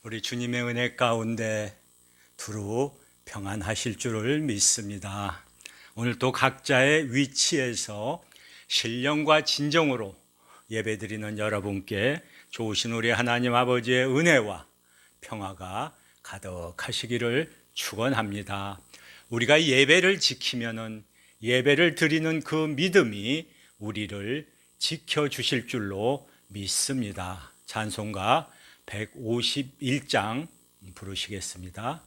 우리 주님의 은혜 가운데 두루 평안하실 줄을 믿습니다. 오늘 또 각자의 위치에서 신령과 진정으로 예배드리는 여러분께 좋으신 우리 하나님 아버지의 은혜와 평화가 가득하시기를 축원합니다. 우리가 예배를 지키면은 예배를 드리는 그 믿음이 우리를 지켜주실 줄로 믿습니다. 찬송가 151장 부르시겠습니다.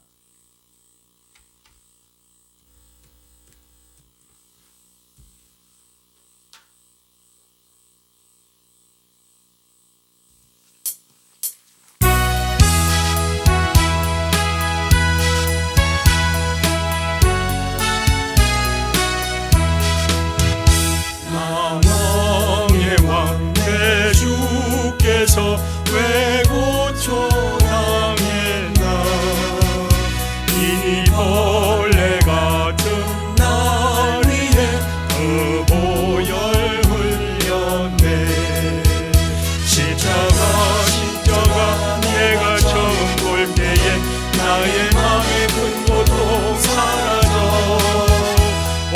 만왕의 왕 대주께서 왜 고초당했나. 이 벌레 같은 날 위해 그 보혈 흘렸네. 십자가 내가 처음 볼 때에 나의 맘의 큰 고통 사라져.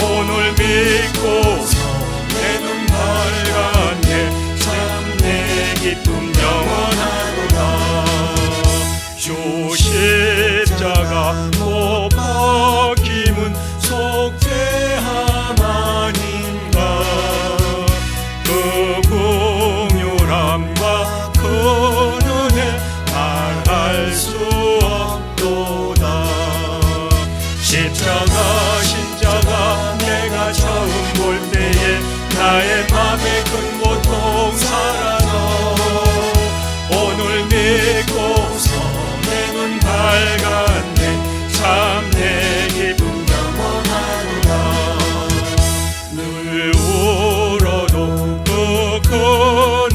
오늘 믿고서 내 눈 밝았네. 참 내 기쁨 영원하도다. 주 십자가 못 박힘은 속죄함 아닌가. 그 긍휼함과 그 은혜 말할 수 없도다. 십자가 내가 처음 볼 때에 나의 맘의 큰 고통 사라져. 오늘 믿고서 내 눈 밝았네. 참 내 기쁨 영원하도다. 늘 울어도 그 큰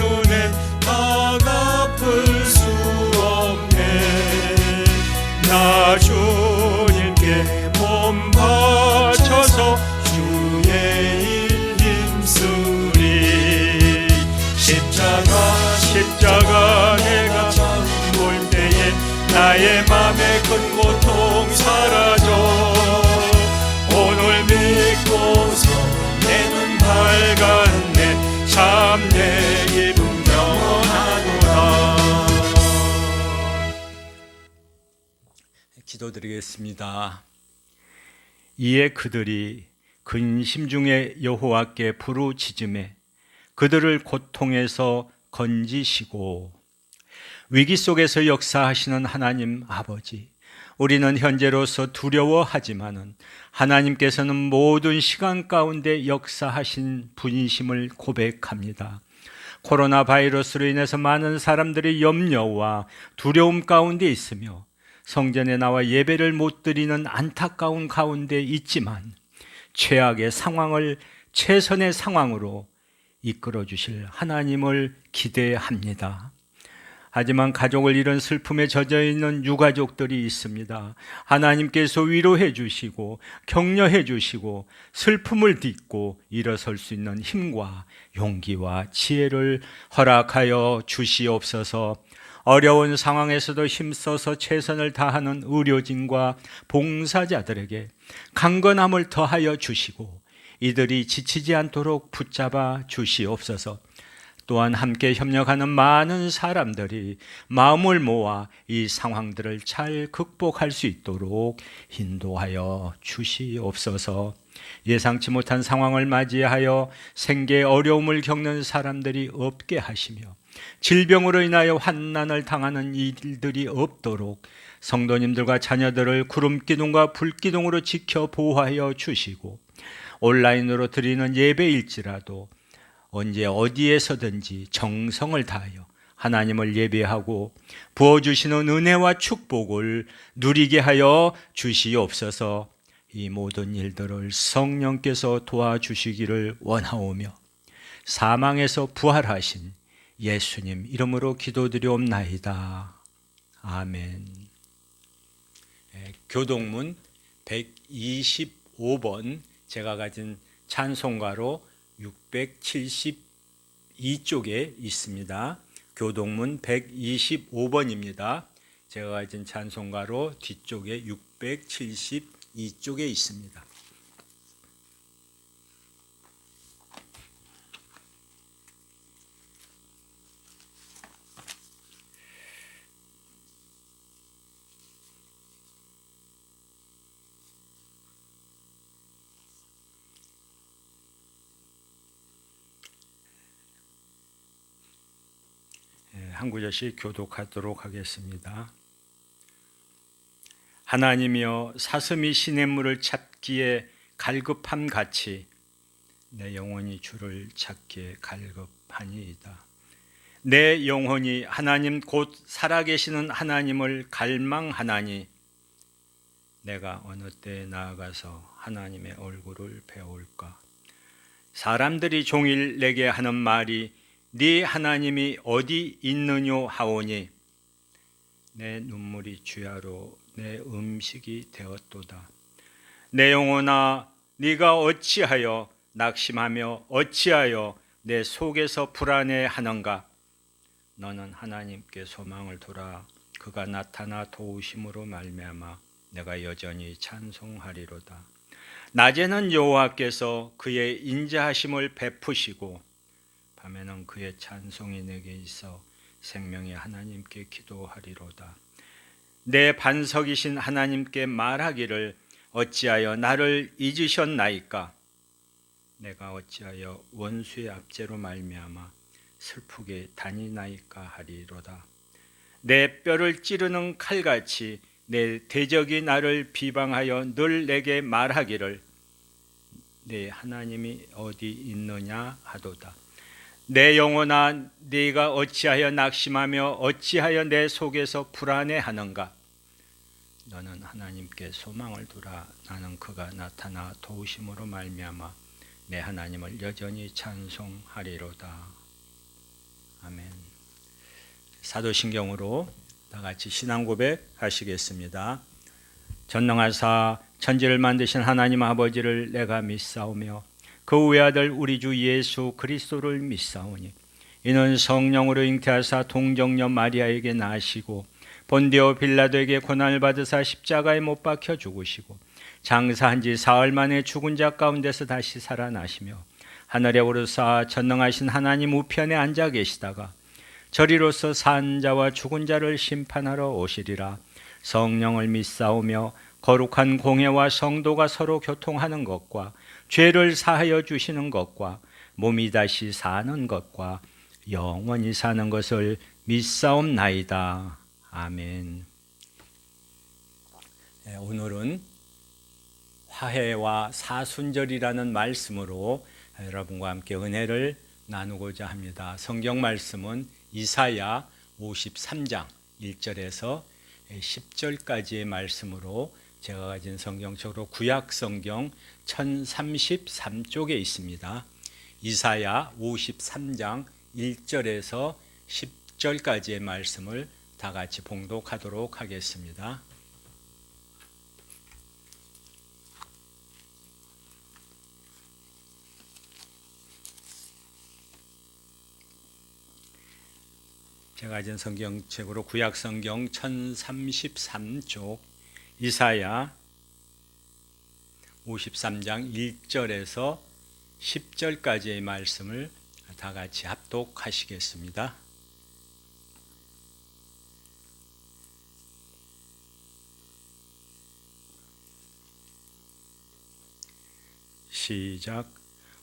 은혜 다 갚을 수 없네. 나 주님께 몸 바쳐서 주의 일 힘쓰리. 십자가 내가 처음 볼 때에 나의 맘의 큰 고통 사라져. 오늘 믿고서 내 눈 밝았네. 참 내 기쁨 영원하도다. 기도드리겠습니다. 이에 그들이 근심 중에 여호와께 부르짖음에 그들을 고통에서 건지시고. 위기 속에서 역사하시는 하나님 아버지, 우리는 현재로서 두려워하지만은 하나님께서는 모든 시간 가운데 역사하신 분이심을 고백합니다. 코로나 바이러스로 인해서 많은 사람들이 염려와 두려움 가운데 있으며 성전에 나와 예배를 못 드리는 안타까운 가운데 있지만 최악의 상황을 최선의 상황으로 이끌어 주실 하나님을 기대합니다. 하지만 가족을 잃은 슬픔에 젖어 있는 유가족들이 있습니다. 하나님께서 위로해 주시고 격려해 주시고 슬픔을 딛고 일어설 수 있는 힘과 용기와 지혜를 허락하여 주시옵소서. 어려운 상황에서도 힘써서 최선을 다하는 의료진과 봉사자들에게 강건함을 더하여 주시고 이들이 지치지 않도록 붙잡아 주시옵소서. 또한 함께 협력하는 많은 사람들이 마음을 모아 이 상황들을 잘 극복할 수 있도록 인도하여 주시옵소서. 예상치 못한 상황을 맞이하여 생계에 어려움을 겪는 사람들이 없게 하시며 질병으로 인하여 환난을 당하는 일들이 없도록 성도님들과 자녀들을 구름기둥과 불기둥으로 지켜 보호하여 주시고 온라인으로 드리는 예배일지라도 언제 어디에서든지 정성을 다하여 하나님을 예배하고 부어주시는 은혜와 축복을 누리게 하여 주시옵소서. 이 모든 일들을 성령께서 도와주시기를 원하오며 사망에서 부활하신 예수님 이름으로 기도드리옵나이다. 아멘. 교동문 125번 제가 가진 찬송가로 672쪽에 있습니다. 교동문 125번입니다. 제가 가진 찬송가로 뒤쪽에 672쪽에 있습니다. 한 구절씩 교독하도록 하겠습니다. 하나님이여 사슴이 시냇물을 찾기에 갈급함 같이 내 영혼이 주를 찾기에 갈급하니이다. 내 영혼이 하나님 곧 살아계시는 하나님을 갈망하나니 내가 어느 때에 나아가서 하나님의 얼굴을 배울까. 사람들이 종일 내게 하는 말이 네 하나님이 어디 있느뇨 하오니 내 눈물이 주야로 내 음식이 되었도다. 내 영혼아 네가 어찌하여 낙심하며 어찌하여 내 속에서 불안해하는가. 너는 하나님께 소망을 두라. 그가 나타나 도우심으로 말미암아 내가 여전히 찬송하리로다. 낮에는 여호와께서 그의 인자하심을 베푸시고 밤에는 그의 찬송이 내게 있어 생명의 하나님께 기도하리로다. 내 반석이신 하나님께 말하기를 어찌하여 나를 잊으셨나이까. 내가 어찌하여 원수의 압제로 말미암아 슬프게 다니나이까 하리로다. 내 뼈를 찌르는 칼같이 내 대적이 나를 비방하여 늘 내게 말하기를 내 하나님이 어디 있느냐 하도다. 내 영혼아 네가 어찌하여 낙심하며 어찌하여 내 속에서 불안해하는가. 너는 하나님께 소망을 두라. 나는 그가 나타나 도우심으로 말미암아 내 하나님을 여전히 찬송하리로다. 아멘. 사도신경으로 다 같이 신앙 고백하시겠습니다. 전능하사 천지를 만드신 하나님 아버지를 내가 믿사오며 그 외아들 우리 주 예수 그리스도를 믿사오니 이는 성령으로 잉태하사 동정녀 마리아에게 나시고 본디오 빌라도에게 고난을 받으사 십자가에 못 박혀 죽으시고 장사한 지 사흘 만에 죽은 자 가운데서 다시 살아나시며 하늘에 오르사 전능하신 하나님 우편에 앉아 계시다가 저리로서 산 자와 죽은 자를 심판하러 오시리라. 성령을 믿사오며 거룩한 공회와 성도가 서로 교통하는 것과 죄를 사하여 주시는 것과 몸이 다시 사는 것과 영원히 사는 것을 믿사옵나이다. 아멘. 오늘은 화해와 사순절이라는 말씀으로 여러분과 함께 은혜를 나누고자 합니다. 성경 말씀은 이사야 53장 1절에서 10절까지의 말씀으로 제가 가진 성경책으로 구약 성경 1033쪽에 있습니다. 이사야 53장 1절에서 10절까지의 말씀을 다 같이 봉독하도록 하겠습니다. 제가 가진 성경책으로 구약 성경 1033쪽 이사야 53장 1절에서 10절까지의 말씀을 다 같이 합독하시겠습니다. 시작.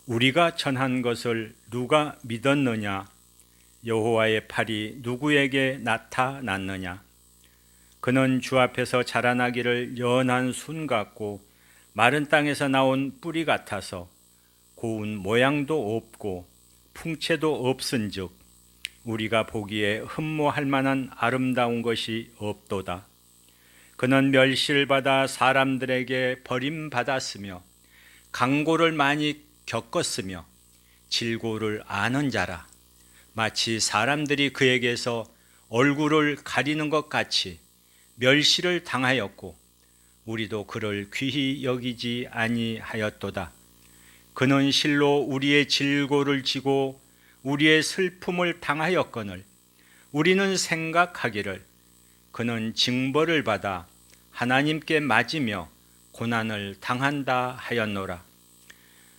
우리가 전한 것을 누가 믿었느냐? 여호와의 팔이 누구에게 나타났느냐? 그는 주 앞에서 자라나기를 연한 순 같고 마른 땅에서 나온 뿌리 같아서 고운 모양도 없고 풍채도 없은즉 우리가 보기에 흠모할 만한 아름다운 것이 없도다. 그는 멸시를 받아 사람들에게 버림받았으며 강고를 많이 겪었으며 질고를 아는 자라. 마치 사람들이 그에게서 얼굴을 가리는 것 같이 멸시를 당하였고 우리도 그를 귀히 여기지 아니하였도다. 그는 실로 우리의 질고를 지고 우리의 슬픔을 당하였거늘 우리는 생각하기를 그는 징벌을 받아 하나님께 맞으며 고난을 당한다 하였노라.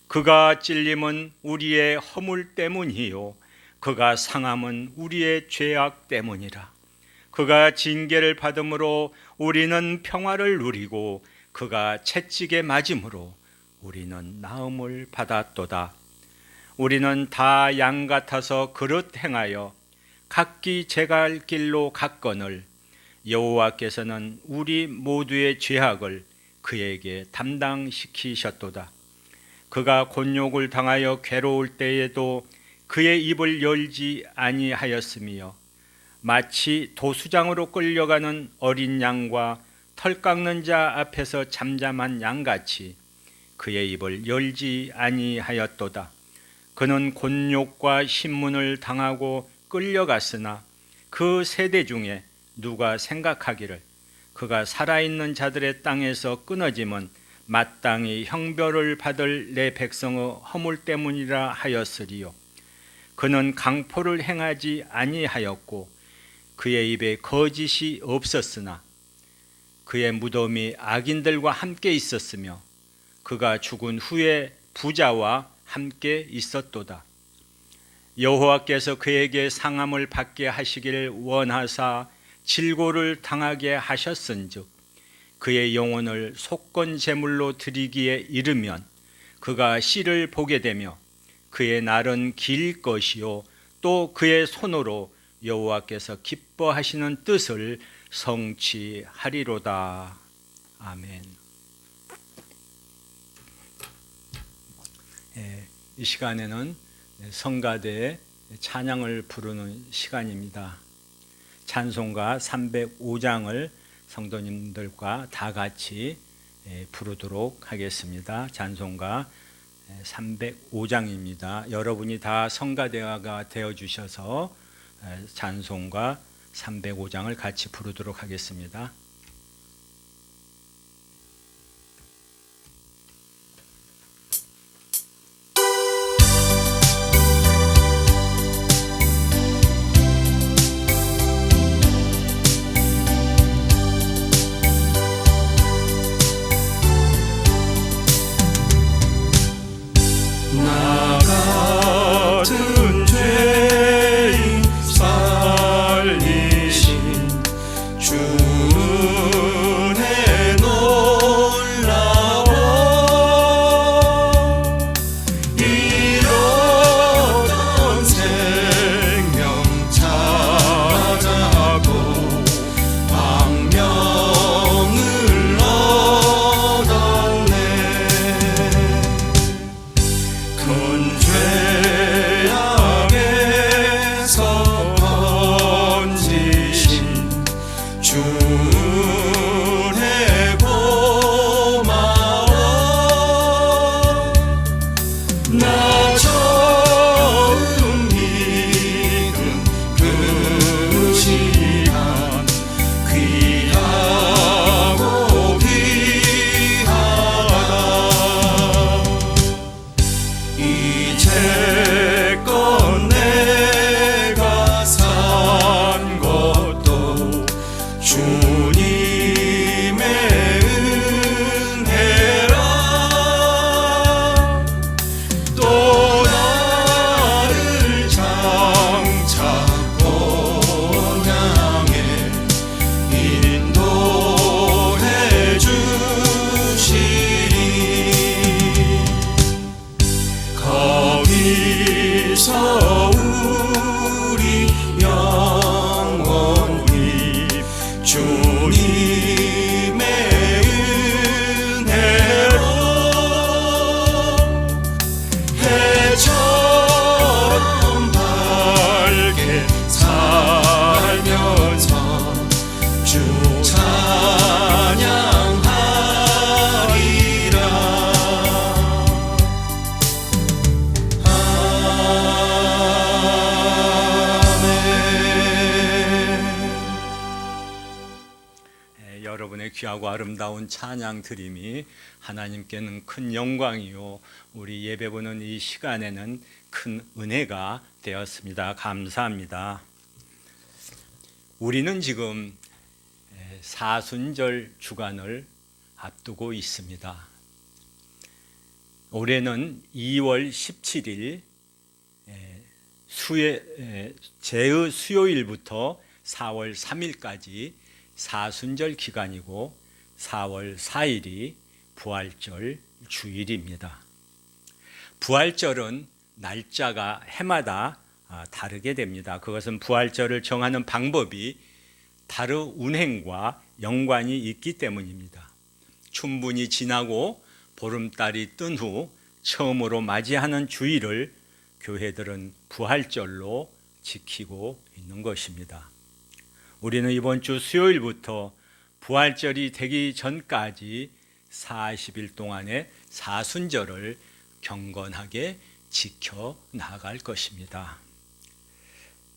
그가 찔림은 우리의 허물 때문이요 그가 상함은 우리의 죄악 때문이라. 그가 징계를 받음으로 우리는 평화를 누리고 그가 채찍에 맞음으로 우리는 나음을 받았도다. 우리는 다 양 같아서 그릇 행하여 각기 제갈 길로 갔거늘 여호와께서는 우리 모두의 죄악을 그에게 담당시키셨도다. 그가 곤욕을 당하여 괴로울 때에도 그의 입을 열지 아니하였으며 마치 도수장으로 끌려가는 어린 양과 털 깎는 자 앞에서 잠잠한 양같이 그의 입을 열지 아니하였도다. 그는 곤욕과 신문을 당하고 끌려갔으나 그 세대 중에 누가 생각하기를 그가 살아있는 자들의 땅에서 끊어짐은 마땅히 형벌을 받을 내 백성의 허물 때문이라 하였으리요. 그는 강포를 행하지 아니하였고 그의 입에 거짓이 없었으나 그의 무덤이 악인들과 함께 있었으며 그가 죽은 후에 부자와 함께 있었도다. 여호와께서 그에게 상함을 받게 하시기를 원하사 질고를 당하게 하셨은즉 그의 영혼을 속건 제물로 드리기에 이르면 그가 씨를 보게 되며 그의 날은 길 것이요 또 그의 손으로 여호와께서 기뻐하시는 뜻을 성취하리로다. 아멘. 이 시간에는 성가대의 찬양을 부르는 시간입니다. 찬송가 305장을 성도님들과 다 같이 부르도록 하겠습니다. 찬송가 305장입니다. 여러분이 다 성가대가 되어 주셔서 찬송가 305장을 같이 부르도록 하겠습니다. 나 같은 죄인 살리신 주 은혜 놀라워 잃었던 생명 찾아고 방명을 얻었네. 큰 죄악에서 건지신 주 은혜 고마워. 나 처음 믿은 그 시간 귀하고 귀하다. 이제껏 내가 산 것도 주님의 은혜라. 또 나를 장차 본향에 인도해 주시리. 거기서 우리 영원히 주님의 은혜로 해처럼 밝게 살면서 주 찬양하리라. 여러분의 귀하고 아름다운 찬양 드림이 하나님께는 큰 영광이요 우리 예배 보는 이 시간에는 큰 은혜가 되었습니다. 감사합니다. 우리는 지금 사순절 주간을 앞두고 있습니다. 올해는 2월 17일 제의 수요일부터 4월 3일까지 사순절 기간이고 4월 4일이 부활절 주일입니다. 부활절은 날짜가 해마다 다르게 됩니다. 그것은 부활절을 정하는 방법이 달의 운행과 연관이 있기 때문입니다. 춘분이 지나고 보름달이 뜬 후 처음으로 맞이하는 주일을 교회들은 부활절로 지키고 있는 것입니다. 우리는 이번 주 수요일부터 부활절이 되기 전까지 40일 동안의 사순절을 경건하게 지켜 나갈 것입니다.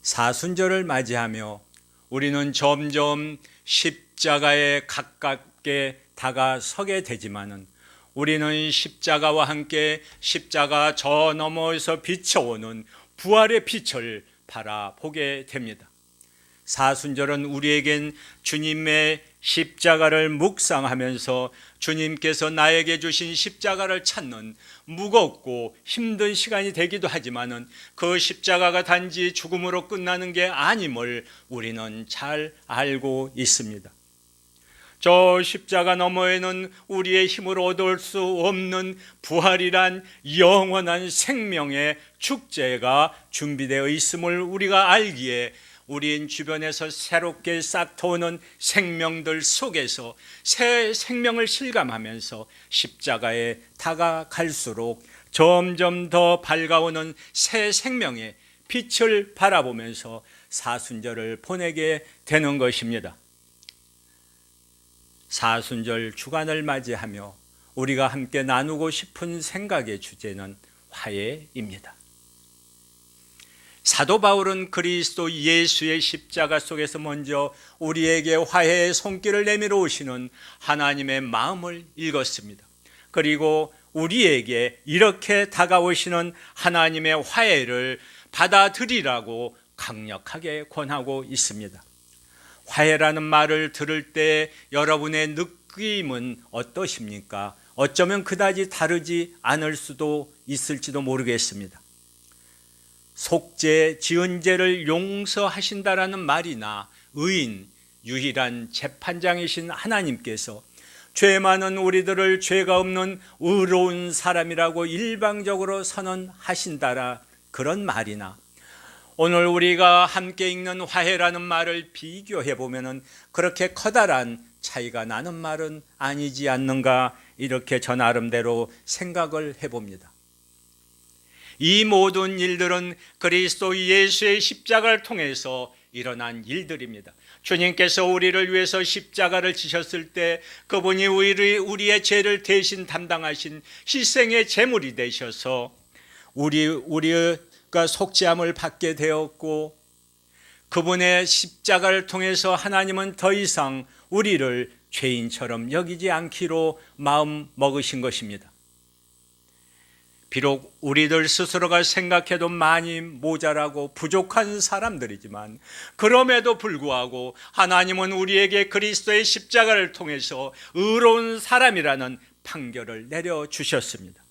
사순절을 맞이하며 우리는 점점 십자가에 가깝게 다가서게 되지만은 우리는 십자가와 함께 십자가 저 너머에서 비춰오는 부활의 빛을 바라보게 됩니다. 사순절은 우리에겐 주님의 십자가를 묵상하면서 주님께서 나에게 주신 십자가를 찾는 무겁고 힘든 시간이 되기도 하지만은 그 십자가가 단지 죽음으로 끝나는 게 아님을 우리는 잘 알고 있습니다. 저 십자가 너머에는 우리의 힘으로 얻을 수 없는 부활이란 영원한 생명의 축제가 준비되어 있음을 우리가 알기에 우린 주변에서 새롭게 싹트오는 생명들 속에서 새 생명을 실감하면서 십자가에 다가갈수록 점점 더 밝아오는 새 생명의 빛을 바라보면서 사순절을 보내게 되는 것입니다. 사순절 주간을 맞이하며 우리가 함께 나누고 싶은 생각의 주제는 화해입니다. 사도 바울은 그리스도 예수의 십자가 속에서 먼저 우리에게 화해의 손길을 내밀어 오시는 하나님의 마음을 읽었습니다. 그리고 우리에게 이렇게 다가오시는 하나님의 화해를 받아들이라고 강력하게 권하고 있습니다. 화해라는 말을 들을 때 여러분의 느낌은 어떠십니까? 어쩌면 그다지 다르지 않을 수도 있을지도 모르겠습니다. 속죄, 지은 죄를 용서하신다라는 말이나 의인, 유일한 재판장이신 하나님께서 죄 많은 우리들을 죄가 없는 의로운 사람이라고 일방적으로 선언하신다라 그런 말이나 오늘 우리가 함께 읽는 화해라는 말을 비교해 보면은 그렇게 커다란 차이가 나는 말은 아니지 않는가 이렇게 저 나름대로 생각을 해봅니다. 이 모든 일들은 그리스도 예수의 십자가를 통해서 일어난 일들입니다. 주님께서 우리를 위해서 십자가를 지셨을 때 그분이 우리의 죄를 대신 담당하신 희생의 제물이 되셔서 우리가 속죄함을 받게 되었고 그분의 십자가를 통해서 하나님은 더 이상 우리를 죄인처럼 여기지 않기로 마음 먹으신 것입니다. 비록 우리들 스스로가 생각해도 많이 모자라고 부족한 사람들이지만 그럼에도 불구하고 하나님은 우리에게 그리스도의 십자가를 통해서 의로운 사람이라는 판결을 내려주셨습니다.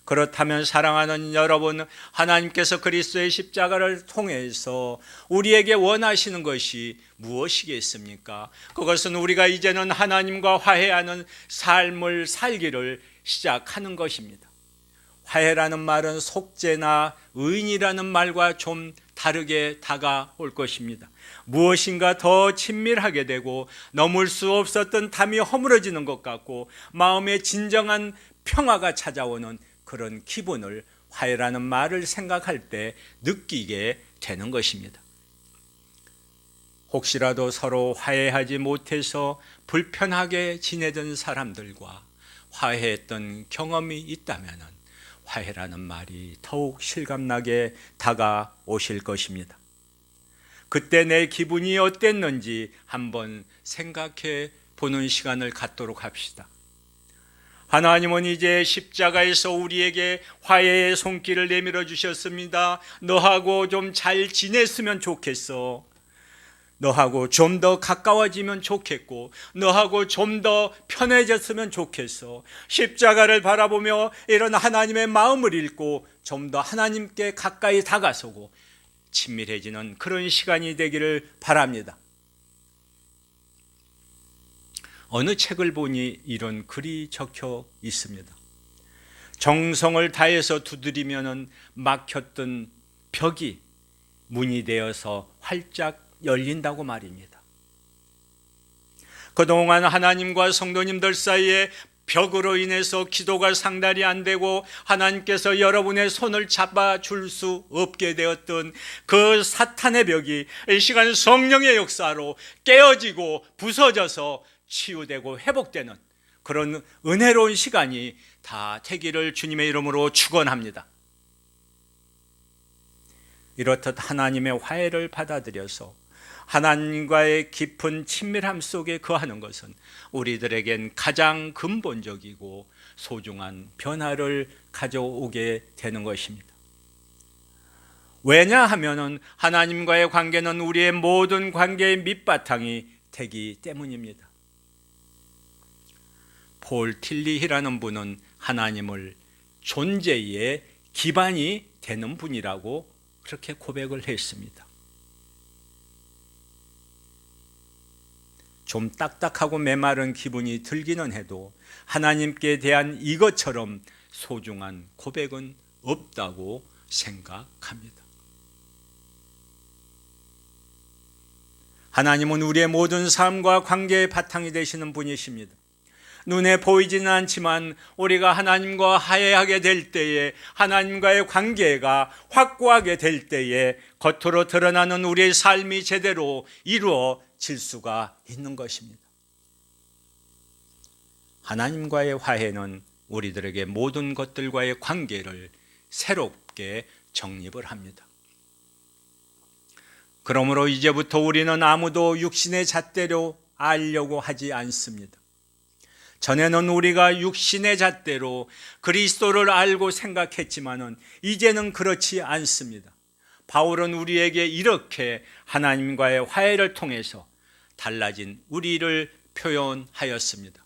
그렇다면 사랑하는 여러분, 하나님께서 그리스도의 십자가를 통해서 우리에게 원하시는 것이 무엇이겠습니까? 그것은 우리가 이제는 하나님과 화해하는 삶을 살기를 시작하는 것입니다. 화해라는 말은 속죄나 의인이라는 말과 좀 다르게 다가올 것입니다. 무엇인가 더 친밀하게 되고 넘을 수 없었던 담이 허물어지는 것 같고 마음에 진정한 평화가 찾아오는 그런 기분을 화해라는 말을 생각할 때 느끼게 되는 것입니다. 혹시라도 서로 화해하지 못해서 불편하게 지내던 사람들과 화해했던 경험이 있다면 화해라는 말이 더욱 실감나게 다가오실 것입니다. 그때 내 기분이 어땠는지 한번 생각해 보는 시간을 갖도록 합시다. 하나님은 이제 십자가에서 우리에게 화해의 손길을 내밀어 주셨습니다. 너하고 좀 잘 지냈으면 좋겠어. 너하고 좀 더 가까워지면 좋겠고 너하고 좀 더 편해졌으면 좋겠어. 십자가를 바라보며 이런 하나님의 마음을 읽고 좀 더 하나님께 가까이 다가서고 친밀해지는 그런 시간이 되기를 바랍니다. 어느 책을 보니 이런 글이 적혀 있습니다. 정성을 다해서 두드리면 막혔던 벽이 문이 되어서 활짝 열린다고 말입니다. 그동안 하나님과 성도님들 사이에 벽으로 인해서 기도가 상달이 안 되고 하나님께서 여러분의 손을 잡아줄 수 없게 되었던 그 사탄의 벽이 이 시간 성령의 역사로 깨어지고 부서져서 치유되고 회복되는 그런 은혜로운 시간이 다 되기를 주님의 이름으로 축원합니다. 이렇듯 하나님의 화해를 받아들여서 하나님과의 깊은 친밀함 속에 거하는 것은 우리들에겐 가장 근본적이고 소중한 변화를 가져오게 되는 것입니다. 왜냐하면 하나님과의 관계는 우리의 모든 관계의 밑바탕이 되기 때문입니다. 폴 틸리히라는 분은 하나님을 존재의 기반이 되는 분이라고 그렇게 고백을 했습니다. 좀 딱딱하고 메마른 기분이 들기는 해도 하나님께 대한 이것처럼 소중한 고백은 없다고 생각합니다. 하나님은 우리의 모든 삶과 관계의 바탕이 되시는 분이십니다. 눈에 보이지는 않지만 우리가 하나님과 화해하게 될 때에 하나님과의 관계가 확고하게 될 때에 겉으로 드러나는 우리의 삶이 제대로 이루어질 수가 있는 것입니다. 하나님과의 화해는 우리들에게 모든 것들과의 관계를 새롭게 정립을 합니다. 그러므로 이제부터 우리는 아무도 육신의 잣대로 알려고 하지 않습니다. 전에는 우리가 육신의 잣대로 그리스도를 알고 생각했지만은 이제는 그렇지 않습니다. 바울은 우리에게 이렇게 하나님과의 화해를 통해서 달라진 우리를 표현하였습니다.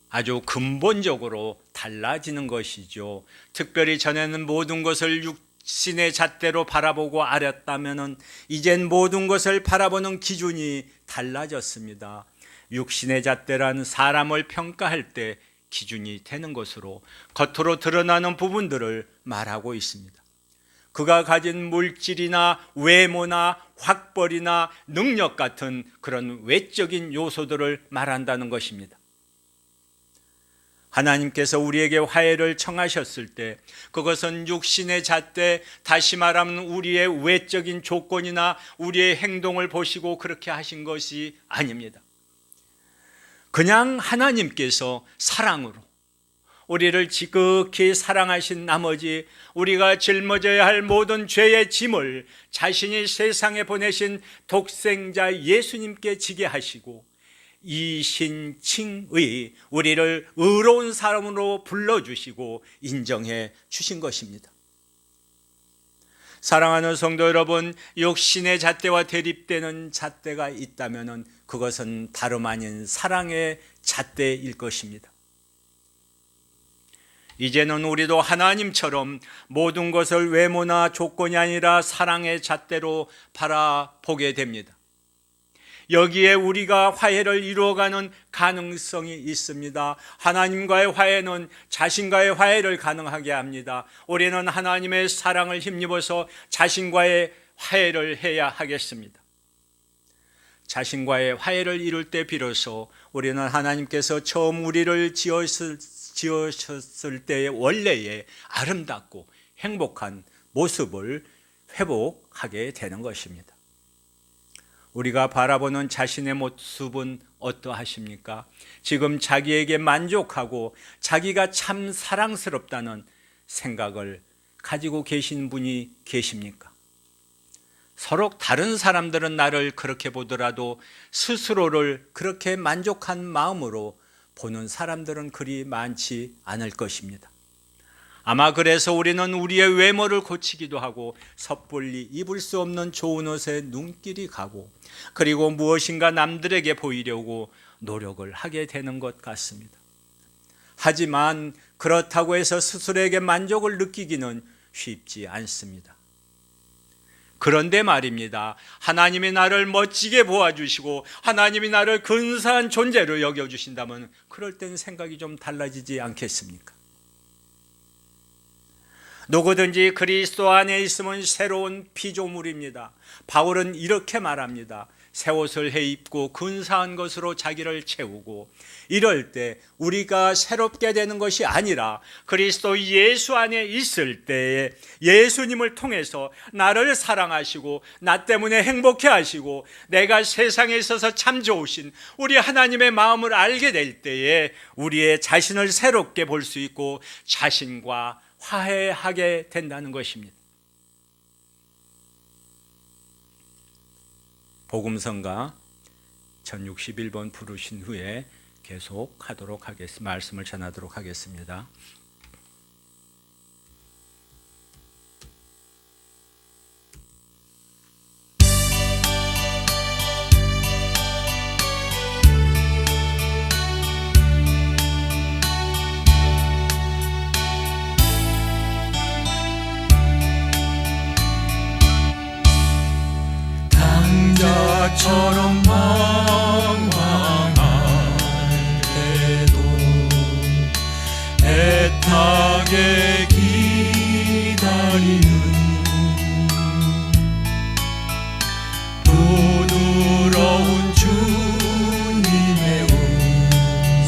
아주 근본적으로 달라지는 것이죠. 특별히 전에는 모든 것을 육신의 잣대로 바라보고 알았다면은 이젠 모든 것을 바라보는 기준이 달라졌습니다. 육신의 잣대란 사람을 평가할 때 기준이 되는 것으로 겉으로 드러나는 부분들을 말하고 있습니다. 그가 가진 물질이나 외모나 학벌이나 능력 같은 그런 외적인 요소들을 말한다는 것입니다. 하나님께서 우리에게 화해를 청하셨을 때 그것은 육신의 잣대, 다시 말하면 우리의 외적인 조건이나 우리의 행동을 보시고 그렇게 하신 것이 아닙니다. 그냥 하나님께서 사랑으로 우리를 지극히 사랑하신 나머지 우리가 짊어져야 할 모든 죄의 짐을 자신이 세상에 보내신 독생자 예수님께 지게 하시고 이신칭의 우리를 의로운 사람으로 불러주시고 인정해 주신 것입니다. 사랑하는 성도 여러분, 육신의 잣대와 대립되는 잣대가 있다면 그것은 다름 아닌 사랑의 잣대일 것입니다. 이제는 우리도 하나님처럼 모든 것을 외모나 조건이 아니라 사랑의 잣대로 바라보게 됩니다. 여기에 우리가 화해를 이루어가는 가능성이 있습니다. 하나님과의 화해는 자신과의 화해를 가능하게 합니다. 우리는 하나님의 사랑을 힘입어서 자신과의 화해를 해야 하겠습니다. 자신과의 화해를 이룰 때 비로소 우리는 하나님께서 처음 우리를 지으셨을 때의 원래의 아름답고 행복한 모습을 회복하게 되는 것입니다. 우리가 바라보는 자신의 모습은 어떠하십니까? 지금 자기에게 만족하고 자기가 참 사랑스럽다는 생각을 가지고 계신 분이 계십니까? 서로 다른 사람들은 나를 그렇게 보더라도 스스로를 그렇게 만족한 마음으로 보는 사람들은 그리 많지 않을 것입니다. 아마 그래서 우리는 우리의 외모를 고치기도 하고 섣불리 입을 수 없는 좋은 옷에 눈길이 가고 그리고 무엇인가 남들에게 보이려고 노력을 하게 되는 것 같습니다. 하지만 그렇다고 해서 스스로에게 만족을 느끼기는 쉽지 않습니다. 그런데 말입니다. 하나님이 나를 멋지게 보아주시고 하나님이 나를 근사한 존재로 여겨주신다면 그럴 땐 생각이 좀 달라지지 않겠습니까? 누구든지 그리스도 안에 있으면 새로운 피조물입니다. 바울은 이렇게 말합니다. 새 옷을 해입고 근사한 것으로 자기를 채우고 이럴 때 우리가 새롭게 되는 것이 아니라 그리스도 예수 안에 있을 때에 예수님을 통해서 나를 사랑하시고 나 때문에 행복해 하시고 내가 세상에 있어서 참 좋으신 우리 하나님의 마음을 알게 될 때에 우리의 자신을 새롭게 볼 수 있고 자신과 화해하게 된다는 것입니다. 복음성가 1061번 부르신 후에 계속 하도록 하겠습니다. 말씀을 전하도록 하겠습니다. 처럼 망망한데도 애타게 기다리는 부드러운 주님의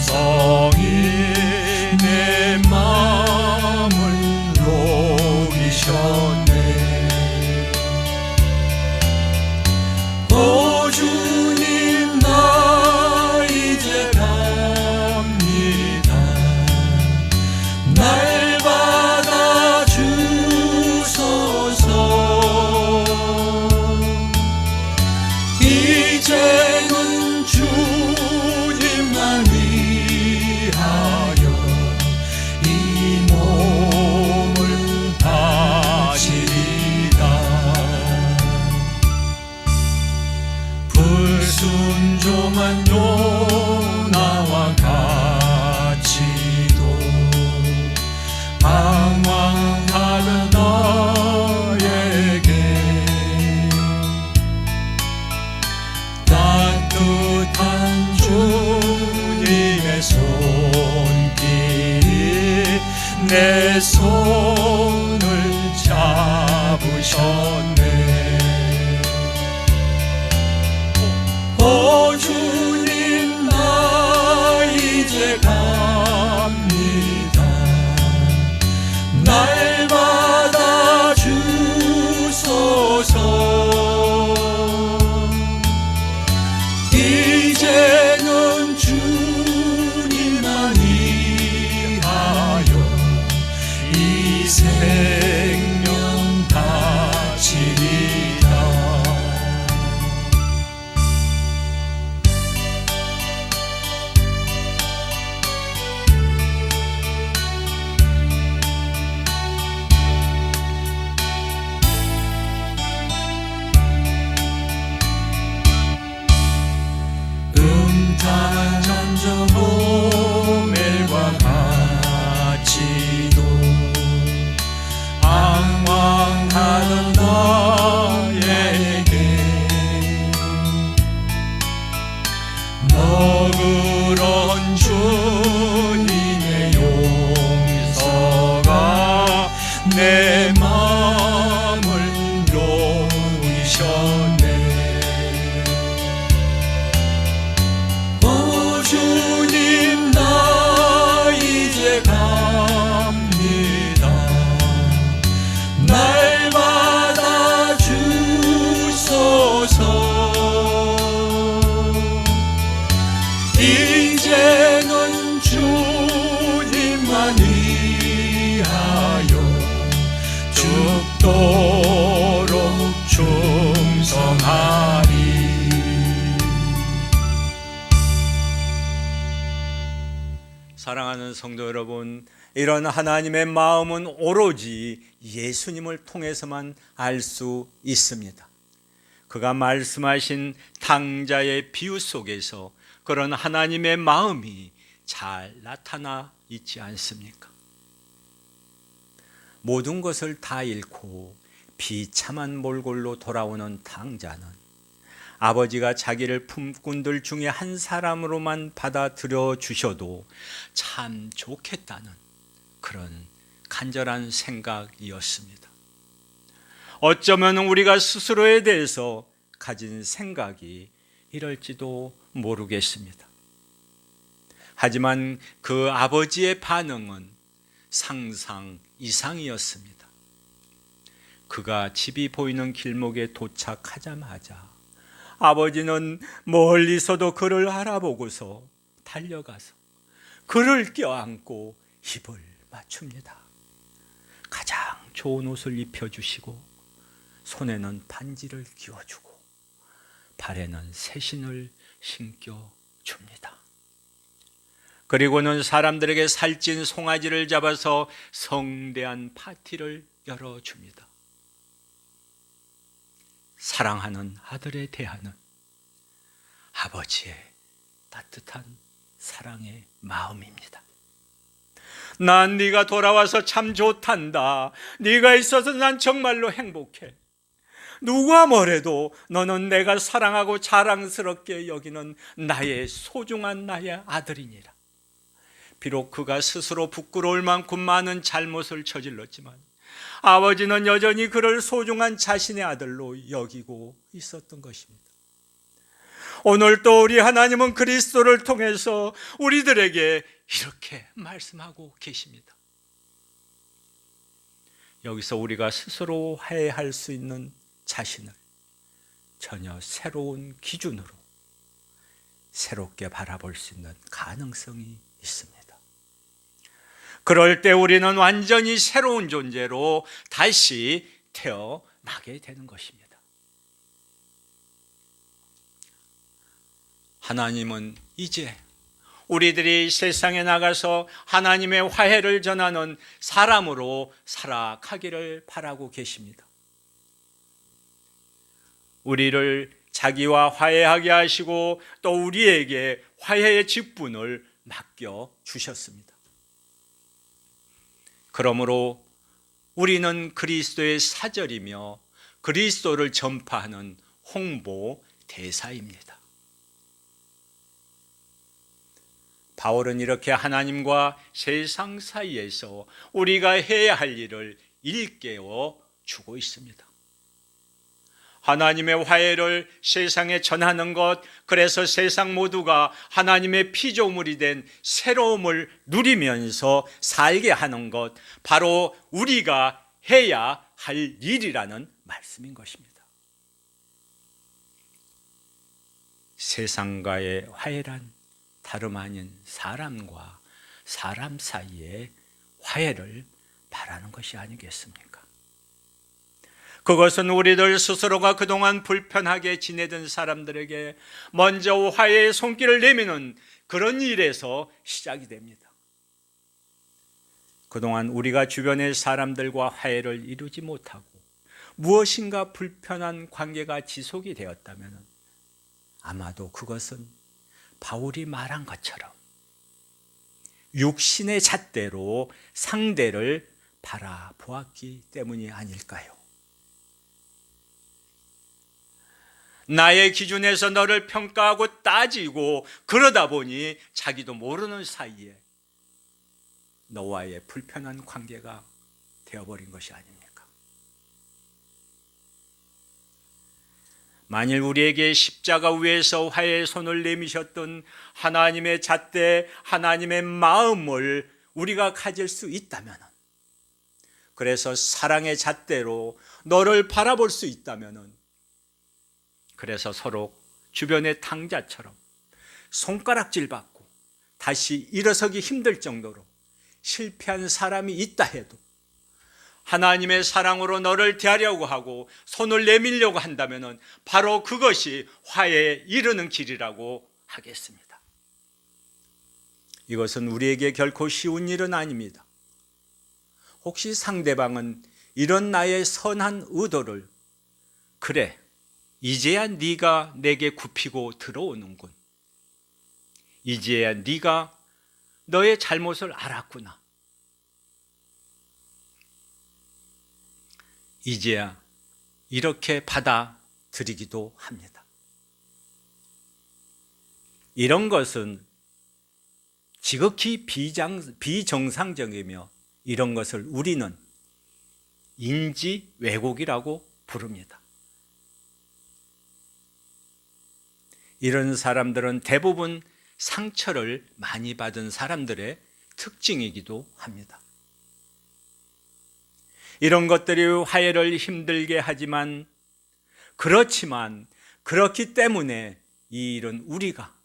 음성이 내 마음을 녹이셨네. 주님 나 이제 갑니다. 날 받아주소서. 이제는 주님만 위하여 이 몸을 바치리다. 불순종한 요나와 같이도 방황하는 나에게 따뜻한 주님의 손길이 내 손을 잡으셨네. 오 주님 나 이제 갑니다. 날 받아주소서. 이제는 주님만 위하여 이 생명 바치 사랑하는 성도 여러분, 이런 하나님의 마음은 오로지 예수님을 통해서만 알 수 있습니다. 그가 말씀하신 당자의 비유 속에서 그런 하나님의 마음이 잘 나타나 있지 않습니까? 모든 것을 다 잃고 비참한 몰골로 돌아오는 당자는 아버지가 자기를 품꾼들 중에 한 사람으로만 받아들여 주셔도 참 좋겠다는 그런 간절한 생각이었습니다. 어쩌면 우리가 스스로에 대해서 가진 생각이 이럴지도 모르겠습니다. 하지만 그 아버지의 반응은 상상 이상이었습니다. 그가 집이 보이는 길목에 도착하자마자 아버지는 멀리서도 그를 알아보고서 달려가서 그를 껴안고 입을 맞춥니다. 가장 좋은 옷을 입혀주시고 손에는 반지를 끼워주고 발에는 새신을 신겨줍니다. 그리고는 사람들에게 살찐 송아지를 잡아서 성대한 파티를 열어줍니다. 사랑하는 아들에 대하는 아버지의 따뜻한 사랑의 마음입니다. 난 네가 돌아와서 참 좋단다. 네가 있어서 난 정말로 행복해. 누가 뭐래도 너는 내가 사랑하고 자랑스럽게 여기는 나의 소중한 나의 아들이니라. 비록 그가 스스로 부끄러울 만큼 많은 잘못을 저질렀지만 아버지는 여전히 그를 소중한 자신의 아들로 여기고 있었던 것입니다. 오늘 또 우리 하나님은 그리스도를 통해서 우리들에게 이렇게 말씀하고 계십니다. 여기서 우리가 스스로 화해할 수 있는 자신을 전혀 새로운 기준으로 새롭게 바라볼 수 있는 가능성이 있습니다. 그럴 때 우리는 완전히 새로운 존재로 다시 태어나게 되는 것입니다. 하나님은 이제 우리들이 세상에 나가서 하나님의 화해를 전하는 사람으로 살아가기를 바라고 계십니다. 우리를 자기와 화해하게 하시고 또 우리에게 화해의 직분을 맡겨 주셨습니다. 그러므로 우리는 그리스도의 사절이며 그리스도를 전파하는 홍보 대사입니다. 바울은 이렇게 하나님과 세상 사이에서 우리가 해야 할 일을 일깨워 주고 있습니다. 하나님의 화해를 세상에 전하는 것, 그래서 세상 모두가 하나님의 피조물이 된 새로움을 누리면서 살게 하는 것, 바로 우리가 해야 할 일이라는 말씀인 것입니다. 세상과의 화해란 다름 아닌 사람과 사람 사이의 화해를 바라는 것이 아니겠습니까? 그것은 우리들 스스로가 그동안 불편하게 지내던 사람들에게 먼저 화해의 손길을 내미는 그런 일에서 시작이 됩니다. 그동안 우리가 주변의 사람들과 화해를 이루지 못하고 무엇인가 불편한 관계가 지속이 되었다면 아마도 그것은 바울이 말한 것처럼 육신의 잣대로 상대를 바라보았기 때문이 아닐까요? 나의 기준에서 너를 평가하고 따지고 그러다 보니 자기도 모르는 사이에 너와의 불편한 관계가 되어버린 것이 아닙니까? 만일 우리에게 십자가 위에서 화해의 손을 내미셨던 하나님의 잣대, 하나님의 마음을 우리가 가질 수 있다면, 그래서 사랑의 잣대로 너를 바라볼 수 있다면, 그래서 서로 주변의 탕자처럼 손가락질 받고 다시 일어서기 힘들 정도로 실패한 사람이 있다 해도 하나님의 사랑으로 너를 대하려고 하고 손을 내밀려고 한다면 바로 그것이 화해에 이르는 길이라고 하겠습니다. 이것은 우리에게 결코 쉬운 일은 아닙니다. 혹시 상대방은 이런 나의 선한 의도를 그래, 이제야 네가 내게 굽히고 들어오는군. 이제야 네가 너의 잘못을 알았구나. 이제야 이렇게 받아들이기도 합니다. 이런 것은 지극히 비정상적이며 이런 것을 우리는 인지 왜곡이라고 부릅니다. 이런 사람들은 대부분 상처를 많이 받은 사람들의 특징이기도 합니다. 이런 것들이 화해를 힘들게 하지만 그렇기 때문에 이 일은 우리가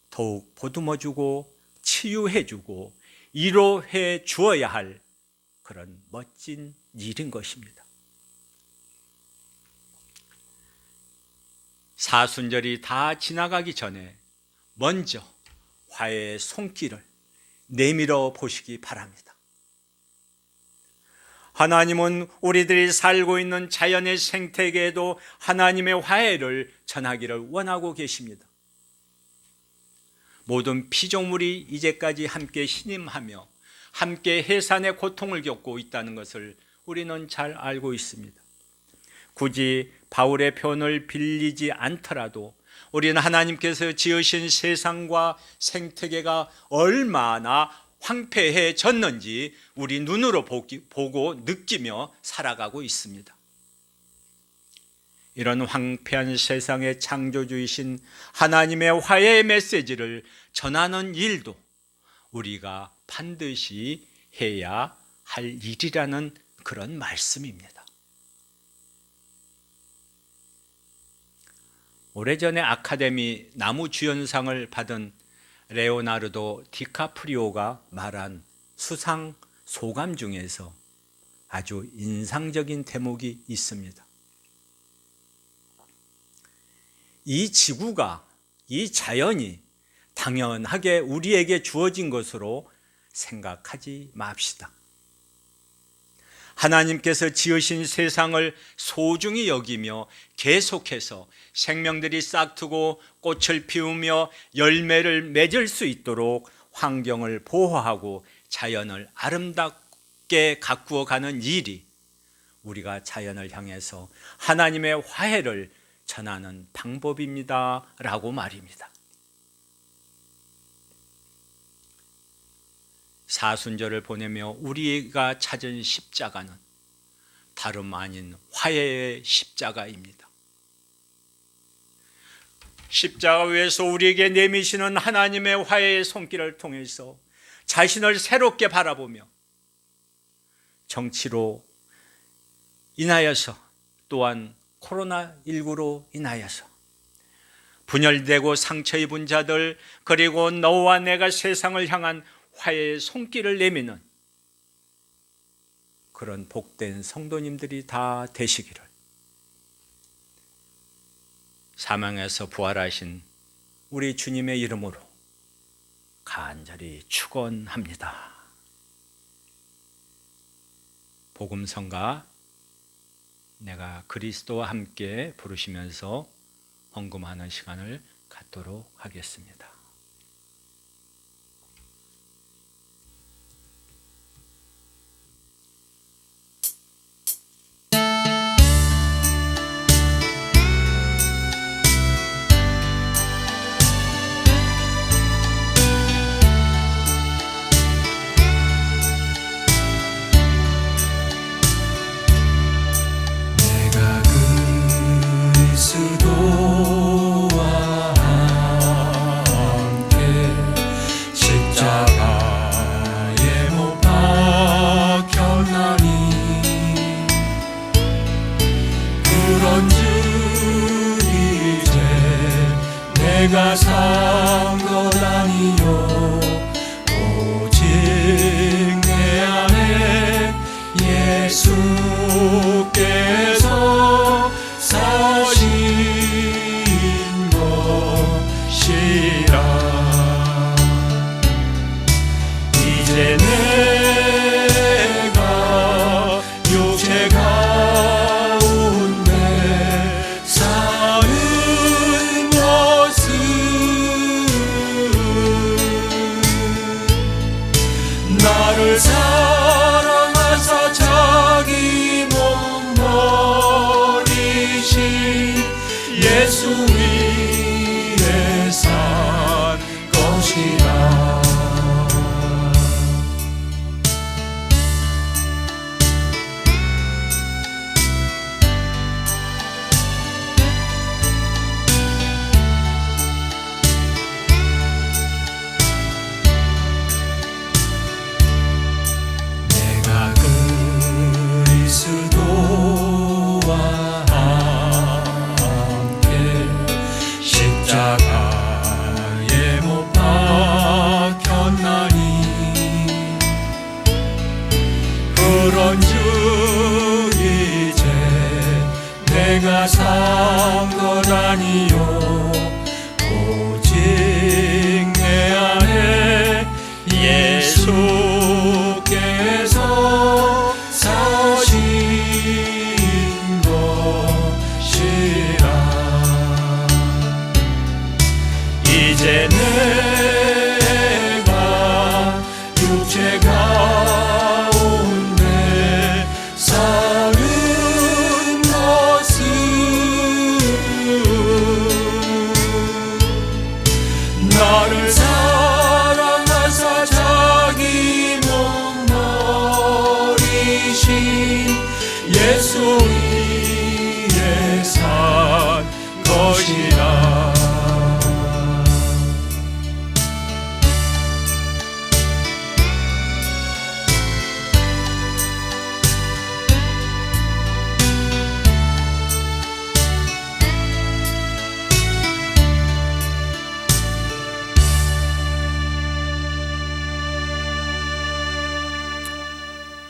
더욱 보듬어주고 치유해주고 위로해 주어야 할 그런 멋진 일인 것입니다. 사순절이 다 지나가기 전에 먼저 화해의 손길을 내밀어 보시기 바랍니다. 하나님은 우리들이 살고 있는 자연의 생태계에도 하나님의 화해를 전하기를 원하고 계십니다. 모든 피조물이 이제까지 함께 신임하며 함께 해산의 고통을 겪고 있다는 것을 우리는 잘 알고 있습니다. 굳이 바울의 표현을 빌리지 않더라도 우리는 하나님께서 지으신 세상과 생태계가 얼마나 황폐해졌는지 우리 눈으로 보고 느끼며 살아가고 있습니다. 이런 황폐한 세상의 창조주이신 하나님의 화해의 메시지를 전하는 일도 우리가 반드시 해야 할 일이라는 그런 말씀입니다. 오래전에 아카데미 나무주연상을 받은 레오나르도 디카프리오가 말한 수상 소감 중에서 아주 인상적인 대목이 있습니다. 이 지구가, 이 자연이 당연하게 우리에게 주어진 것으로 생각하지 맙시다. 하나님께서 지으신 세상을 소중히 여기며 계속해서 생명들이 싹트고 꽃을 피우며 열매를 맺을 수 있도록 환경을 보호하고 자연을 아름답게 가꾸어 가는 일이 우리가 자연을 향해서 하나님의 화해를 전하는 방법입니다 라고 말입니다. 사순절을 보내며 우리가 찾은 십자가는 다름 아닌 화해의 십자가입니다. 십자가 위에서 우리에게 내미시는 하나님의 화해의 손길을 통해서 자신을 새롭게 바라보며 정치로 인하여서 또한 코로나19로 인하여서 분열되고 상처 입은 자들, 그리고 너와 내가 세상을 향한 화해의 손길을 내미는 그런 복된 성도님들이 다 되시기를 사망에서 부활하신 우리 주님의 이름으로 간절히 축원합니다. 복음성가 내가 그리스도와 함께 부르시면서 헌금하는 시간을 갖도록 하겠습니다. 내가 산 것 아니요 오직 내 안에 예수께서 사신 것이라 이제 내가 육체 가운데 사는 것은 나를 사랑하사 자기 몸 버리신 예수 위에 산 것이라. 내가 그리스도와 함께 십자가에 못 박혔나니 그런즉 이제 내가 산 것 아니요 오직 내 안에 예수께서 사신 것이라. 이제 내가 육체 가운데 사는 것은 나를 사랑하사 자기 몸 버리신 예수 위에 산 것이라.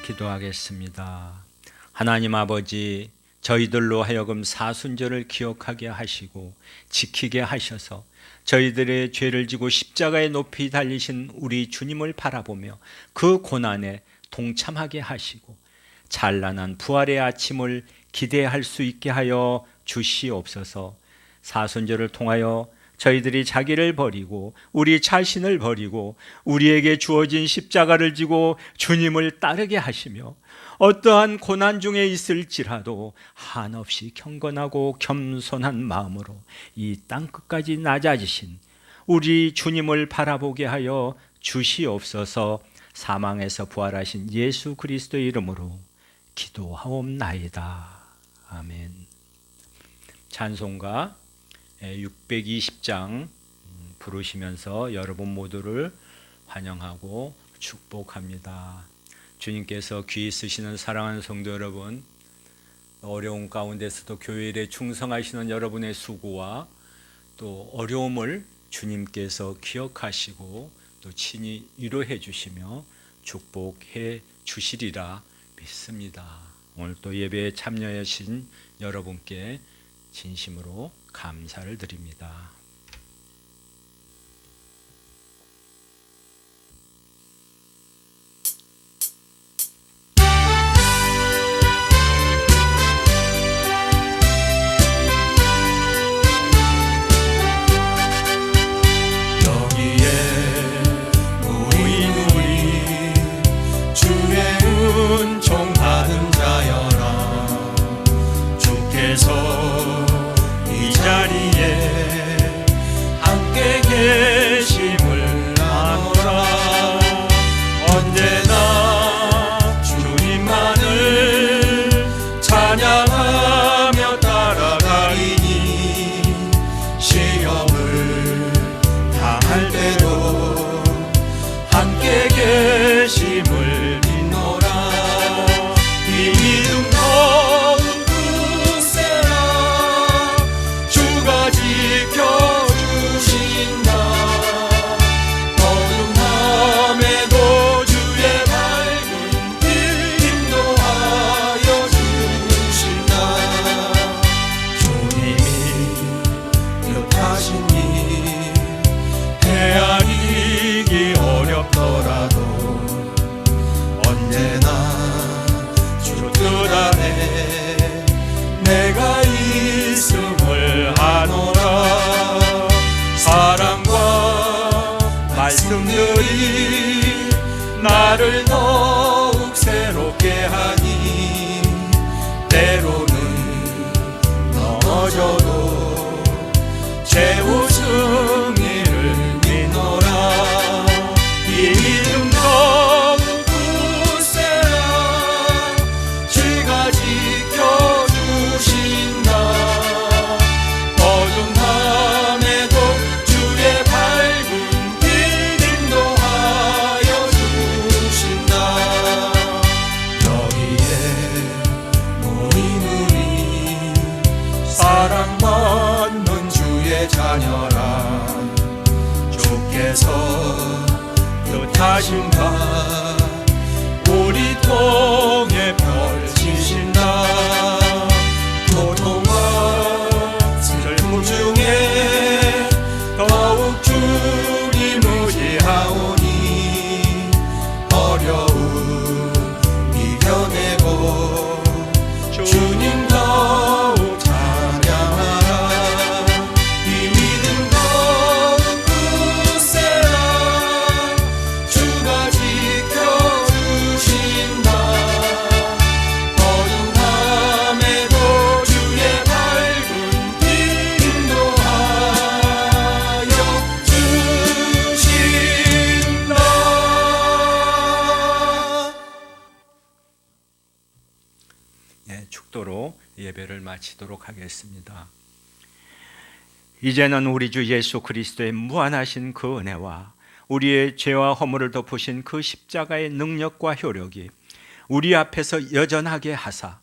기도하겠습니다. 하나님 아버지, 저희들로 하여금 사순절을 기억하게 하시고 지키게 하셔서 저희들의 죄를 지고 십자가에 높이 달리신 우리 주님을 바라보며 그 고난에 동참하게 하시고 찬란한 부활의 아침을 기대할 수 있게 하여 주시옵소서. 사순절을 통하여 저희들이 자기를 버리고 우리 자신을 버리고 우리에게 주어진 십자가를 지고 주님을 따르게 하시며 어떠한 고난 중에 있을지라도 한없이 경건하고 겸손한 마음으로 이 땅끝까지 낮아지신 우리 주님을 바라보게 하여 주시옵소서. 사망에서 부활하신 예수 그리스도의 이름으로 기도하옵나이다. 아멘. 찬송가 620장 부르시면서 여러분 모두를 환영하고 축복합니다. 주님께서 귀히 쓰시는 사랑하는 성도 여러분, 어려운 가운데서도 교회 일에 충성하시는 여러분의 수고와 또 어려움을 주님께서 기억하시고 또 친히 위로해 주시며 축복해 주시리라 믿습니다. 오늘 또 예배에 참여하신 여러분께 진심으로 감사를 드립니다. 여기에 우리 주의 은총 받은 자여라. 주께서 이 자리에 나를 더욱 새롭게 하니 때로는 넘어져도 최후 승리를 믿노라. 이 믿음 더욱 굳세라. 주가 지켜주신다. 어두운 밤에도 주의 밝은 길 인도하여 주신다. 여기에 모인 우리 사랑받는 주의 자녀라. 주께서 뜻하신 바 우리 통해 펼치신다. 고통과 슬픔 중에 더욱 주님 의지하오니 어려움 이겨내고 주님 더욱 찬양하라. 이 믿음 더욱 굳세라. 주가 지켜주신다. 어두운 밤에도 주의 밝은 길 인도하여 주신다. 축도로 예배를 마치도록 하겠습니다. 이제는 우리 주 예수 그리스도의 무한하신 그 은혜와 우리의 죄와 허물을 덮으신 그 십자가의 능력과 효력이 우리 앞에서 여전하게 하사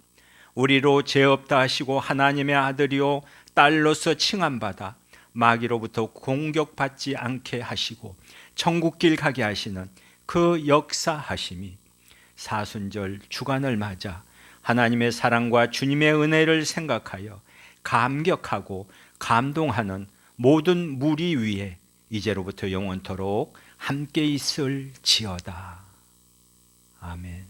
우리로 죄 없다 하시고 하나님의 아들이요 딸로서 칭함받아 마귀로부터 공격받지 않게 하시고 천국길 가게 하시는 그 역사하심이 사순절 주간을 맞아 하나님의 사랑과 주님의 은혜를 생각하여 감격하고 감동하는 모든 무리 위에 이제로부터 영원토록 함께 있을지어다. 아멘.